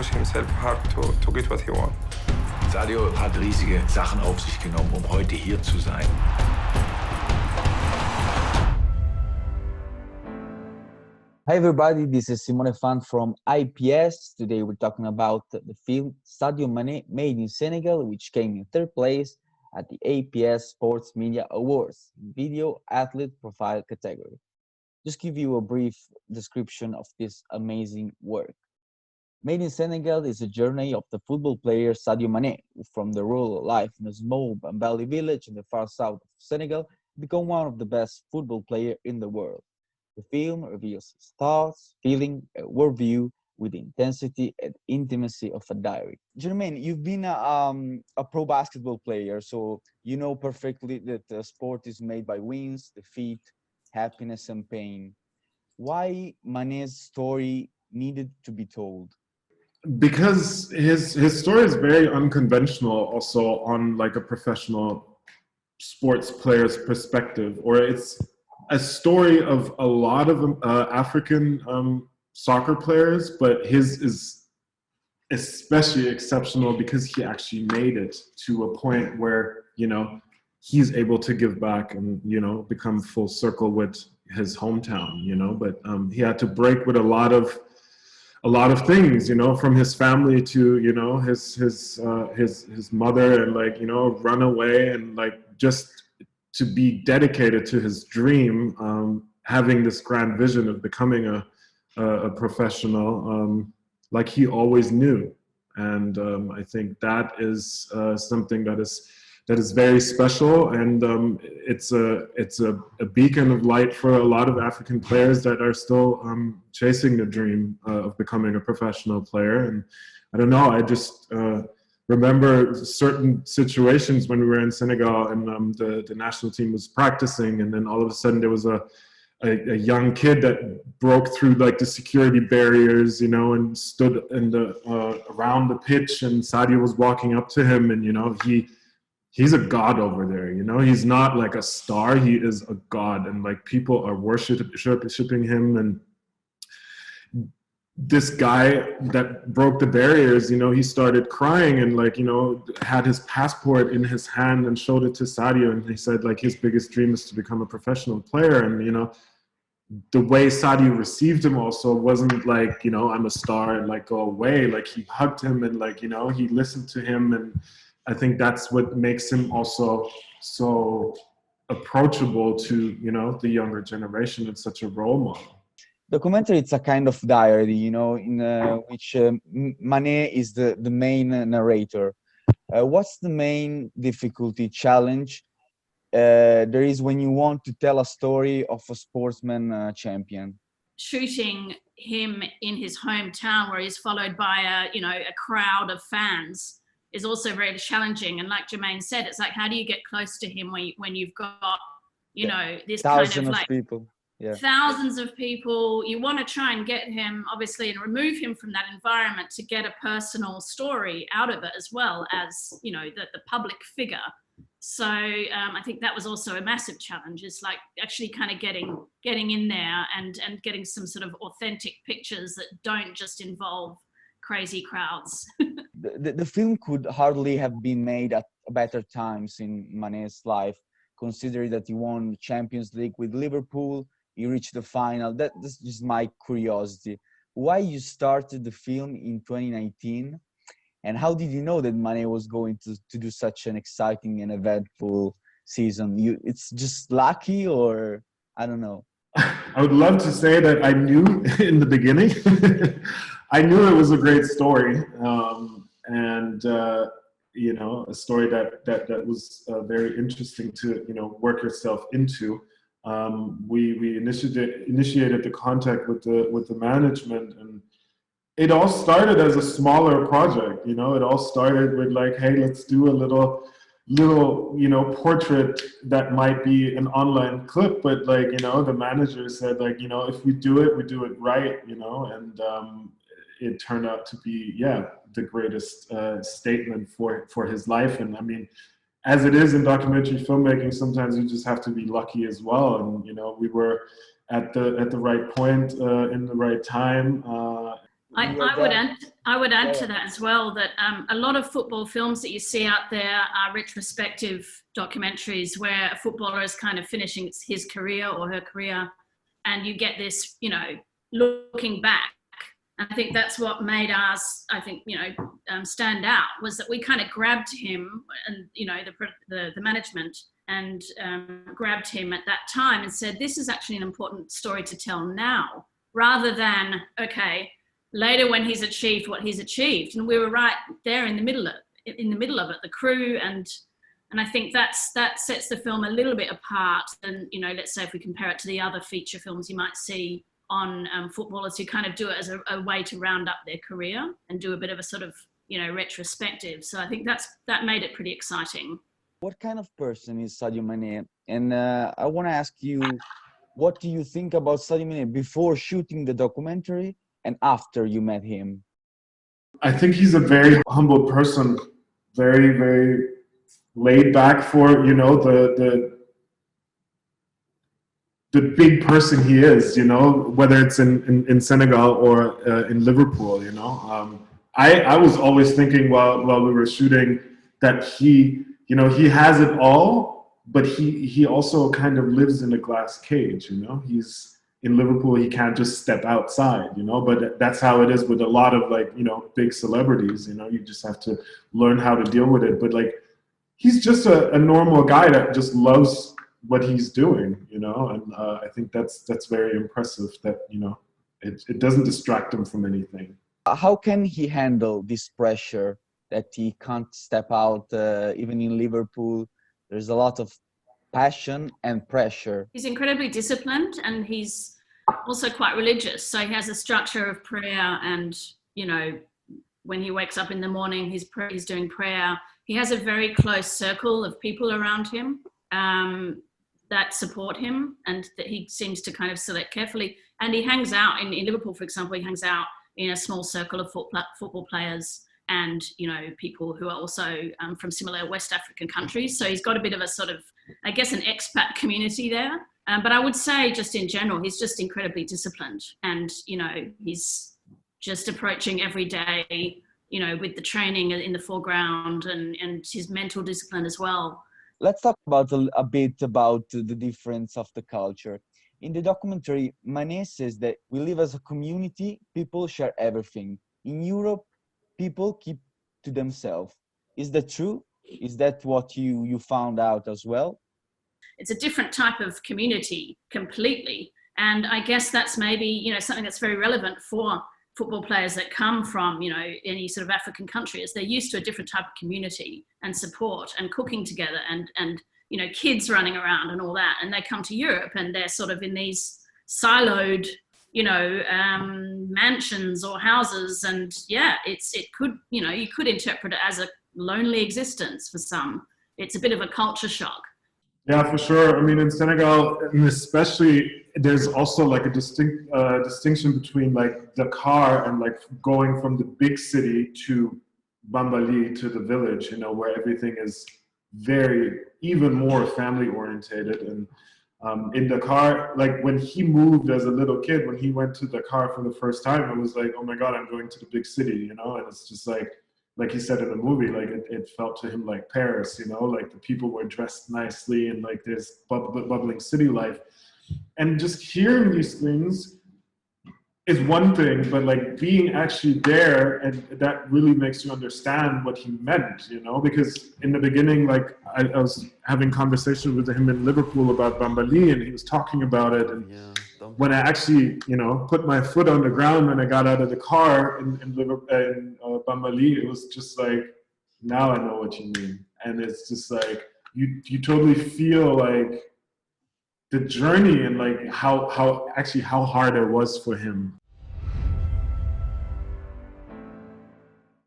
push himself hard to get what he wants. Sadio hat riesige Sachen auf sich genommen, heute hier zu sein. Hi everybody, this is Simone Fan from AIPS. Today we're talking about the film Sadio Mane Made in Senegal, which came in third place at the AIPS Sports Media Awards in Video Athlete Profile category. Just give you a brief description of this amazing work. Made in Senegal is a journey of the football player Sadio Mane, who from the rural life in a small Bamballi village in the far south of Senegal, became one of the best football players in the world. The film reveals his thoughts, feeling, and worldview with the intensity and intimacy of a diary. Jermain, you've been a pro basketball player, so you know perfectly that the sport is made by wins, defeat, happiness, and pain. Why Mane's story needed to be told? Because his story is very unconventional, also on like a professional sports player's perspective, or it's a story of a lot of African soccer players, but his is especially exceptional because he actually made it to a point where, you know, he's able to give back and, you know, become full circle with his hometown, you know, but he had to break with a lot of things, you know, from his family to, you know, his mother, and like, you know, run away and like just to be dedicated to his dream, having this grand vision of becoming a professional, like he always knew. And I think that is something that is very special, and it's a beacon of light for a lot of African players that are still chasing the dream of becoming a professional player. And I don't know, I just remember certain situations when we were in Senegal and the national team was practicing, and then all of a sudden there was a young kid that broke through like the security barriers, you know, and stood in the around the pitch, and Sadio was walking up to him, and you know, he's a god over there, you know, he's not like a star, he is a god, and like people are worshiping him. And this guy that broke the barriers, you know, he started crying and like, you know, had his passport in his hand and showed it to Sadio, and he said like his biggest dream is to become a professional player. And you know, the way Sadio received him also wasn't like, you know, I'm a star and like go away. Like he hugged him and like, you know, he listened to him, and I think that's what makes him also so approachable to, you know, the younger generation and such a role model. Documentary, it's a kind of diary, you know, in which Mane is the main narrator. What's the main difficulty, challenge there is when you want to tell a story of a sportsman champion? Shooting him in his hometown where he's followed by a crowd of fans is also very challenging. And like Jermain said, it's like, how do you get close to him when you've got, you know, this thousands kind of like people. Yeah. Thousands of people. You want to try and get him, obviously, and remove him from that environment to get a personal story out of it, as well as, you know, the public figure. So I think that was also a massive challenge. It's like actually kind of getting in there and getting some sort of authentic pictures that don't just involve crazy crowds. The film could hardly have been made at better times in Mane's life, considering that he won the Champions League with Liverpool. You reached the final. That's just my curiosity. Why you started the film in 2019, and how did you know that Mane was going to do such an exciting and eventful season? It's just lucky, or I don't know. I would love to say that I knew in the beginning. I knew it was a great story, and you know, a story that was very interesting to, you know, work yourself into. We initiated the contact with the management, and it all started as a smaller project. You know, it all started with like, hey, let's do a little, you know, portrait that might be an online clip, but like, you know, the manager said like, you know, if we do it right, you know, and it turned out to be, yeah, the greatest statement for his life. And I mean, as it is in documentary filmmaking, sometimes you just have to be lucky as well. And, you know, we were at the right point in the right time. I would add to that as well that a lot of football films that you see out there are retrospective documentaries where a footballer is kind of finishing his career or her career, and you get this, you know, looking back. And I think that's what made us, I think, you know, stand out, was that we kind of grabbed him and, you know, the management and grabbed him at that time and said, this is actually an important story to tell now, rather than, okay, later when he's achieved what he's achieved. And we were right there in the middle of it, the crew, and I think that sets the film a little bit apart than, you know, let's say if we compare it to the other feature films you might see on footballers who kind of do it as a way to round up their career and do a bit of a sort of, you know, retrospective. So I think that made it pretty exciting. What kind of person is Sadio Mane? And I want to ask you, what do you think about Sadio Mane before shooting the documentary and after you met him? I think he's a very humble person, very, very laid back for, you know, the big person he is, you know, whether it's in Senegal or in Liverpool, you know. I was always thinking while we were shooting that he, you know, he has it all, but he also kind of lives in a glass cage, you know. He's in Liverpool, he can't just step outside, you know, but that's how it is with a lot of, like, you know, big celebrities, you know. You just have to learn how to deal with it. But like, he's just a normal guy that just loves what he's doing, you know, and I think that's very impressive that, you know, it doesn't distract him from anything. How can he handle this pressure that he can't step out, even in Liverpool? There's a lot of passion and pressure. He's incredibly disciplined, and he's also quite religious. So he has a structure of prayer, and, you know, when he wakes up in the morning, he's doing prayer. He has a very close circle of people around him that support him, and that he seems to kind of select carefully. And he hangs out in Liverpool, for example, he hangs out in a small circle of football players and, you know, people who are also from similar West African countries. So he's got a bit of a sort of, I guess, an expat community there. But I would say just in general, he's just incredibly disciplined, and, you know, he's just approaching every day, you know, with the training in the foreground and his mental discipline as well. Let's talk about a bit about the difference of the culture. In the documentary, Mane says that we live as a community, people share everything. In Europe, people keep to themselves. Is that true? Is that what you found out as well? It's a different type of community completely. And I guess that's maybe, you know, something that's very relevant for football players that come from, you know, any sort of African country, is they're used to a different type of community and support and cooking together and you know, kids running around and all that. And they come to Europe and they're sort of in these siloed, you know, mansions or houses. And yeah, it could, you know, you could interpret it as a lonely existence for some. It's a bit of a culture shock. Yeah, for sure. I mean, in Senegal, and especially, there's also like a distinction between like Dakar and like going from the big city to Bamballi, to the village, you know, where everything is even more family orientated. And in Dakar, like when he moved as a little kid, when he went to Dakar for the first time, it was like, oh my God, I'm going to the big city, you know. And it's just like he said in the movie, like it felt to him like Paris, you know, like the people were dressed nicely and like there's bubbling city life. And just hearing these things is one thing, but like being actually there, and that really makes you understand what he meant, you know, because in the beginning, like I was having conversations with him in Liverpool about Bamballi, and he was talking about it. And when I actually, you know, put my foot on the ground when I got out of the car in Bamballi, it was just like, now I know what you mean. And it's just like, you totally feel like the journey and like how hard it was for him.